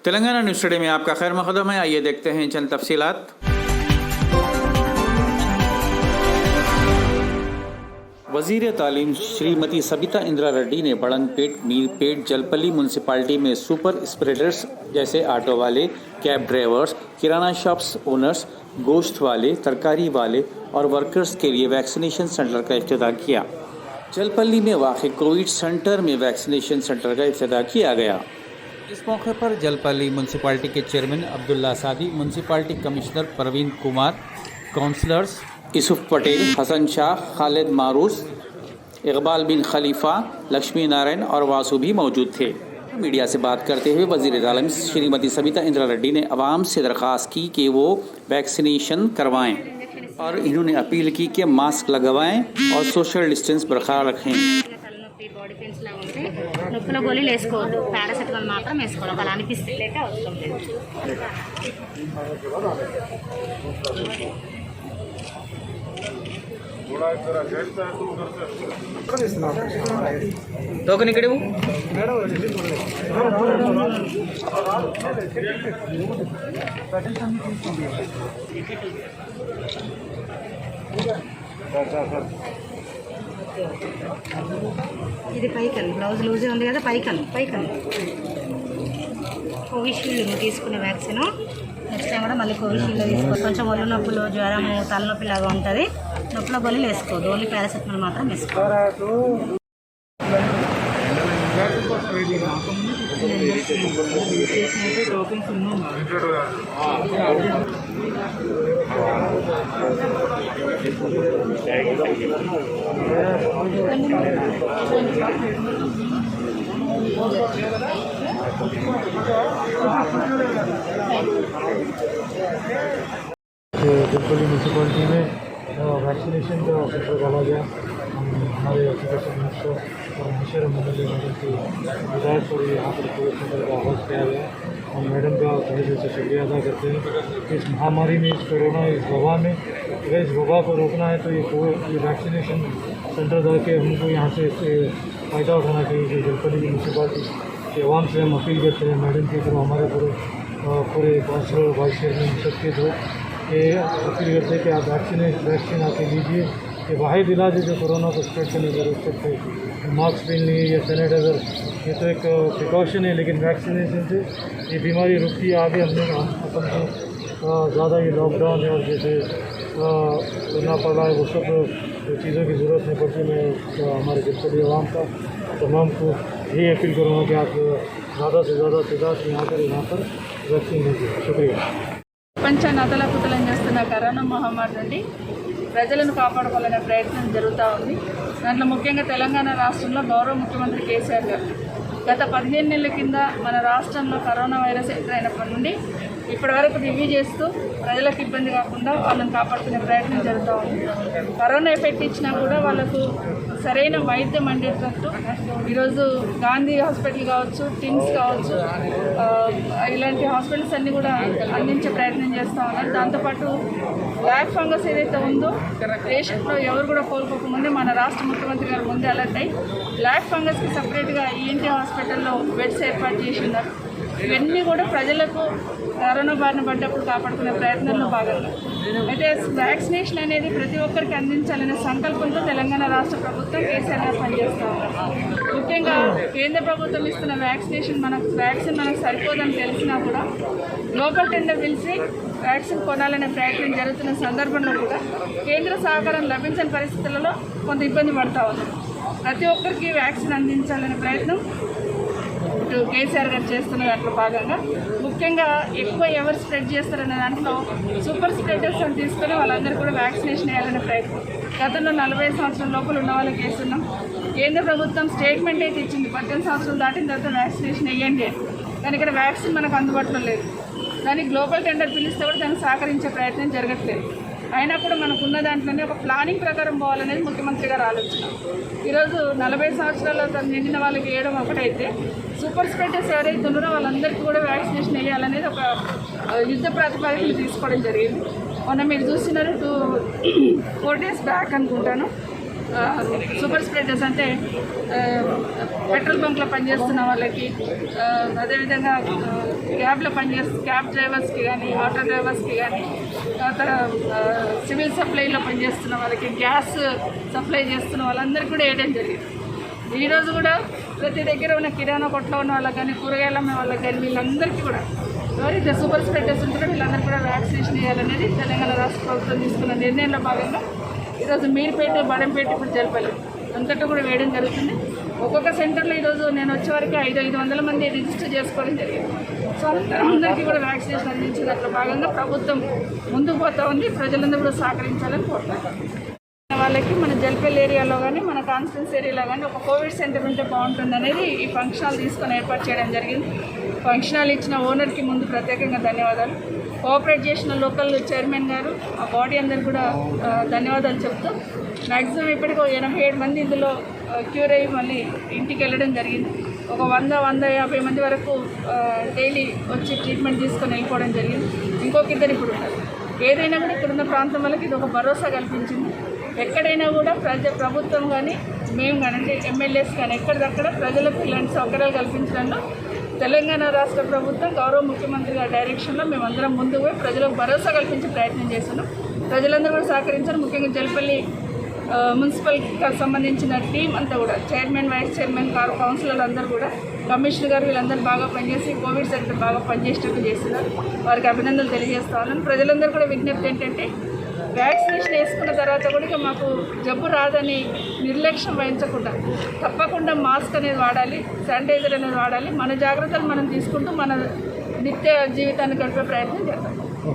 Telangana news today में आपका खैर मक़दम है। आइए देखते हैं चंद तफसीलात। वज़ीर तालीम श्रीमती सबिता इंदिरा रेड्डी ने बड़नपेट, मीरपेट, जलपल्ली म्यूनसिपालिटी में सुपर स्प्रेडर्स जैसे ऑटो वाले, कैब ड्राइवर्स, किराना शॉप्स ओनर्स, गोश्त वाले, तरकारी वाले और वर्कर्स के लिए वैक्सीनेशन सेंटर का इफ्तिताह किया। जलपल्ली में वाक़ कोविड सेंटर में वैक्सीनेशन सेंटर का इफ्तिताह किया गया। इस मौके पर जलपल्ली म्यूनसिपालिटी के chairman Abdullah Saadi, municipality commissioner Praveen Kumar, councillors Yusuf Patel, Hasan Shah, Khalid Marus, Iqbal bin Khalifa, Lakshmi Narayan और वासु भी मौजूद थे। मीडिया से बात करते हुए वज़ीर आलम श्रीमती सबिता इंदिरा रेड्डी ने आवाम से दरख्वास्त की कि वो वैक्सीनेशन करवाएं और इन्होंने अपील की कि मास्क लगवाएं और सोशल डिस्टेंस बरकरार रखें। బాడీ పెయిన్స్ లాగా ఉంటే నొప్పుల గోళీలు వేసుకోవద్దు, పారాసెటమాల్ మాత్రం వేసుకోవాలి. అలా అనిపిస్తే లేక అవసరం లేదు. టోకెన్ ఇక్కడ ఇది పైకన్ బ్లౌజ్ లూజే ఉంది కదా, పైకన్ కోవిషీల్డ్ తీసుకునే వ్యాక్సిన్ నెక్స్ట్ టైం కూడా మళ్ళీ కోవిషీల్డ్ తీసుకోవాలి. కొంచెం ఒళ్ళు నొప్పులు, జ్వరము, తలనొప్పి లాగా ఉంటుంది. నొప్పుల గోళీలు వేసుకోవద్దు, ఓన్లీ పారాసెటమాల్ మాత్రం వేసుకోవాలి. जलपल्ली म्यूनसिपालिटी में वैक्सीनेशन का सेंटर डाला गया। हमारे एजुकेशन मिनिस्टर और मुशर मंडल मैडम की हिदायत पर यहाँ पर कोविड सेंटर का आगाज़ किया गया। हम मैडम का तहे दिल से शुक्रिया अदा करते हैं। इस महामारी में, इस कोरोना, इस वबा में अगर इस वबा को रोकना है तो ये वैक्सीनेशन सेंटर डाल के हमको यहाँ से फ़ायदा उठाना चाहिए। कि जलपल्ली म्यूनसिपालिटी के आवाम से हम अपील करते हैं, मैडम की तरफ हमारे पूरे काउंसलर, वाइस चेयरमैन सबके थ्रू ये अपील करते हैं कि आप वैक्सीन आके लीजिए। ये वाहिद इलाज है जो कोरोना को स्प्रेड करने की रोक सकते हैं। मास्क पहननी या सैनिटाइज़र ये तो एक प्रिकॉशन है, लेकिन वैक्सीनेशन से ये बीमारी रुकती है। आगे हमने अपन को ज़्यादा ये लॉकडाउन है और जैसे करना पड़ रहा है वो सब चीज़ों की ज़रूरत नहीं पड़ती। मैं हमारे जलपल्ली आवाम का तमाम को यही अपील करूँगा कि आप ज़्यादा से ज़्यादा तादाद यहाँ पर वैक्सीन लीजिए। शुक्रिया। ప్రపంచాన్ని అతలాకుతలం చేస్తున్న కరోనా మహమ్మారి నుండి ప్రజలను కాపాడుకోవాలనే ప్రయత్నం జరుగుతూ ఉంది. దాంట్లో ముఖ్యంగా తెలంగాణ రాష్ట్రంలో గౌరవ ముఖ్యమంత్రి కేసీఆర్ గారు గత 15 నెలల కింద మన రాష్ట్రంలో కరోనా వైరస్ ఎంటర్ అయినప్పటి నుండి ఇప్పటి వరకు రివ్యూ చేస్తూ ప్రజలకు ఇబ్బంది కాకుండా వాళ్ళని కాపాడుకునే ప్రయత్నం జరుగుతూ ఉంది. కరోనా ఎఫెక్ట్ ఇచ్చినా కూడా వాళ్ళకు సరైన వైద్యం అందేటట్టు ఈరోజు గాంధీ హాస్పిటల్ కావచ్చు, టిమ్స్ కావచ్చు, ఇలాంటి హాస్పిటల్స్ అన్నీ కూడా అందించే ప్రయత్నం చేస్తూ ఉన్నారు. దాంతోపాటు బ్లాక్ ఫంగస్ ఏదైతే ఉందో దేశంలో ఎవరు కూడా కోల్పోకముందే మన రాష్ట్ర ముఖ్యమంత్రి గారు ముందే అలర్ట్ అయ్యి బ్లాక్ ఫంగస్కి సపరేట్గా ఈఎన్టీ హాస్పిటల్లో బెడ్స్ ఏర్పాటు చేసి ఉన్నారు. ఇవన్నీ కూడా ప్రజలకు కరోనా బారిన పడ్డప్పుడు కాపాడుకునే ప్రయత్నంలో భాగంగా అయితే వ్యాక్సినేషన్ అనేది ప్రతి ఒక్కరికి అందించాలనే సంకల్పంతో తెలంగాణ రాష్ట్ర ప్రభుత్వం కేసీఆర్ గారు పనిచేస్తూ ఉన్నారు. ముఖ్యంగా కేంద్ర ప్రభుత్వం ఇస్తున్న వ్యాక్సిన్ మనకు సరిపోదని తెలిసినా కూడా గ్లోబల్ టెండర్ పిలిచి వ్యాక్సిన్ కొనాలనే ప్రయత్నం జరుగుతున్న సందర్భంలో కూడా కేంద్ర సహకారం లభించని పరిస్థితులలో కొంత ఇబ్బంది పడతా ఉన్నారు. ప్రతి ఒక్కరికి వ్యాక్సిన్ అందించాలనే ప్రయత్నం కేసీఆర్ గారు చేస్తున్న దాంట్లో భాగంగా ముఖ్యంగా ఎక్కువ ఎవరు స్ప్రెడ్ చేస్తారనే దాంట్లో సూపర్ స్ప్రెడర్స్ అని తీసుకొని వాళ్ళందరూ కూడా వ్యాక్సినేషన్ వేయాలనే ప్రయత్నం గతంలో 40 సంవత్సరాల లోపల ఉన్న వాళ్ళకి వేస్తున్నాం. కేంద్ర ప్రభుత్వం స్టేట్మెంట్ అయితే ఇచ్చింది 18 సంవత్సరాలు దాటిన తర్వాత వ్యాక్సినేషన్ వేయండి, కానీ ఇక్కడ వ్యాక్సిన్ మనకు అందుబాటులో లేదు. దానికి గ్లోబల్ టెండర్ పిలిస్తే కూడా దాన్ని సహకరించే ప్రయత్నం జరగట్లేదు. అయినా కూడా మనకున్న దాంట్లోనే ఒక ప్లానింగ్ ప్రకారం పోవాలనేది ముఖ్యమంత్రి గారు ఆలోచన. ఈరోజు 40 సంవత్సరాల నిండిన వాళ్ళకి వేయడం ఒకటైతే సూపర్ స్ప్రెడర్స్ ఎవరైతే ఉన్నారో వాళ్ళందరికీ కూడా వ్యాక్సినేషన్ వేయాలనేది ఒక యుద్ధ ప్రాతిపదికలు తీసుకోవడం జరిగింది. మొన్న మీరు చూస్తున్నారు 4 days బ్యాక్ అనుకుంటాను సూపర్ స్ప్రెడర్స్ అంటే పెట్రోల్ బంక్లో పనిచేస్తున్న వాళ్ళకి, అదేవిధంగా క్యాబ్ డ్రైవర్స్కి కానీ, ఆటో డ్రైవర్స్కి కానీ, సివిల్ సప్లైలో పనిచేస్తున్న వాళ్ళకి, గ్యాస్ సప్లై చేస్తున్న వాళ్ళందరికీ కూడా వేయడం జరిగింది. ఈరోజు కూడా ప్రతి దగ్గర ఉన్న కిరాణా కొట్లో ఉన్న వాళ్ళకి కానీ, కూరగాయలు అమ్మే వాళ్ళకి కానీ, వీళ్ళందరికీ కూడా ఎవరైతే సూపర్ స్ప్రెడర్స్ ఉంటారో వీళ్ళందరికీ కూడా వ్యాక్సినేషన్ వేయాలనేది తెలంగాణ రాష్ట్ర ప్రభుత్వం తీసుకున్న నిర్ణయంలో భాగంగా ఈరోజు మీర్పేట, బడంపేట, ఇప్పుడు జల్పల్లి అంతటా కూడా వేయడం జరుగుతుంది. ఒక్కొక్క సెంటర్లో ఈరోజు నేను వచ్చే వరకు 500 మంది రిజిస్టర్ చేసుకోవడం జరిగింది. సో అందరికీ కూడా వ్యాక్సినేషన్ అందించే దాంట్లో భాగంగా ప్రభుత్వం ముందుకు పోతా ఉంది. ప్రజలందరూ కూడా సహకరించాలని కోరుతున్నాను. వాళ్ళకి మన జల్పల్లి ఏరియాలో కానీ, మన కాన్స్టిట్యూన్సీ ఏరియాలో కానీ ఒక కోవిడ్ సెంటర్ ఉంటే బాగుంటుంది అనేది ఈ ఫంక్షన్ హాల్ తీసుకొని ఏర్పాటు చేయడం జరిగింది. ఫంక్షన్ హాల్ ఇచ్చిన ఓనర్కి ముందు ప్రత్యేకంగా ధన్యవాదాలు. కోఆపరేట్ చేసిన లోకల్ చైర్మన్ గారు, ఆ బాడీ అందరు కూడా ధన్యవాదాలు చెప్తూ, మ్యాక్సిమం ఇప్పటికీ 87 మంది ఇందులో క్యూర్ అయ్యి మళ్ళీ ఇంటికి వెళ్ళడం జరిగింది. ఒక 100-150 మంది వరకు డైలీ వచ్చి ట్రీట్మెంట్ తీసుకొని వెళ్ళిపోవడం జరిగింది. ఇంకొక ఇద్దరు ఇప్పుడు ఉన్నారు. ఏదైనా కూడా ఇక్కడున్న ప్రాంతం వాళ్ళకి ఇది ఒక భరోసా కల్పించింది. ఎక్కడైనా కూడా ప్రభుత్వం కానీ, మేము కానీ, అంటే ఎమ్మెల్యేస్ కానీ ఎక్కడిదక్కడ ప్రజలకు ఇలాంటి సౌకర్యాలు కల్పించడంలో తెలంగాణ రాష్ట్ర ప్రభుత్వం గౌరవ ముఖ్యమంత్రి గారి డైరెక్షన్లో మేమందరం ముందుకు పోయి ప్రజలకు భరోసా కల్పించే ప్రయత్నం చేస్తున్నాం. ప్రజలందరూ కూడా సహకరించారు. ముఖ్యంగా జల్పల్లి మున్సిపల్కి సంబంధించిన టీం అంతా కూడా, చైర్మన్, వైస్ చైర్మన్, కౌన్సిలర్లు అందరూ కూడా, కమిషనర్ గారు వీళ్ళందరూ బాగా పనిచేసి కోవిడ్ సెంటర్ బాగా పనిచేసేటట్టు చేస్తున్నారు. వారికి అభినందనలు తెలియజేస్తా ఉన్నాను. ప్రజలందరూ కూడా విజ్ఞప్తి ఏంటంటే, వ్యాక్సినేషన్ వేసుకున్న తర్వాత కూడా ఇక మాకు జబ్బు రాదని నిర్లక్ష్యం వహించకుండా తప్పకుండా మాస్క్ అనేది వాడాలి, శానిటైజర్ అనేది వాడాలి. మన జాగ్రత్తలు మనం తీసుకుంటూ మన నిత్య జీవితాన్ని గడిపే ప్రయత్నం చేద్దాం.